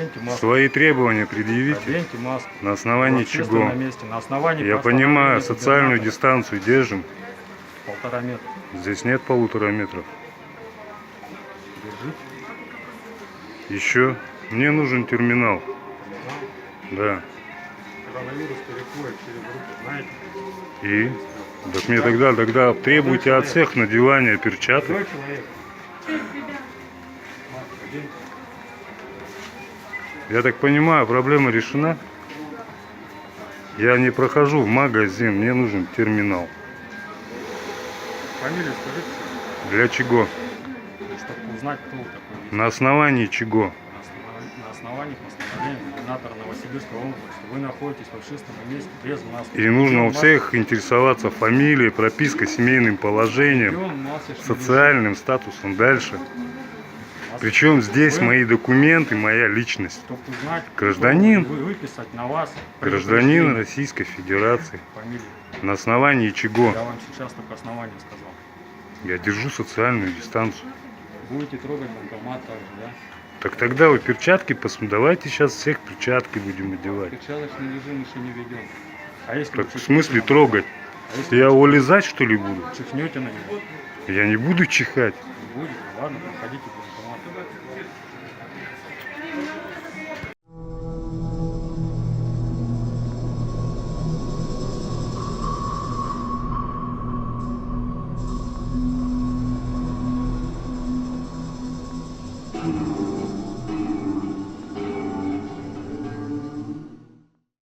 Оденьте маску. Свои требования предъявите. Оденьте маску. На основании В чего? общественном месте. На основании Я постановления понимаю, социальную губернатора. дистанцию держим. 1,5 метра. Здесь нет 1,5 метров. Держите. Еще. Мне нужен терминал. Да. Коронавирус переходит через руки, знаете? И? Так мне тогда требуйте от всех надевания перчаток. Молодой человек. Маску оденьте. Я так понимаю, проблема решена. Я не прохожу в магазин, мне нужен терминал. Фамилию скажите, Для чего? чтобы узнать, кто вы такой. На основании чего? На основании постановления губернатора Новосибирской области вы находитесь в общественном месте без маски. И нужно у всех интересоваться фамилией, пропиской, семейным положением, социальным статусом. Дальше. Причем здесь мои документы, моя личность. Чтобы узнать, Гражданин. выписать на вас Гражданин Российской Федерации. фамилию. На основании чего? Я вам сейчас только основание сказал. Я держу социальную дистанцию. Будете трогать банкомат также, да? Так тогда вы перчатки посмотрите. Давайте сейчас всех перчатки будем одевать. Перчаточный режим еще не ведем. А если Так вы в чихнете смысле на трогать? А если Я улезать что ли буду? чихнете на него? Я не буду чихать. Не будете? Ладно, проходите.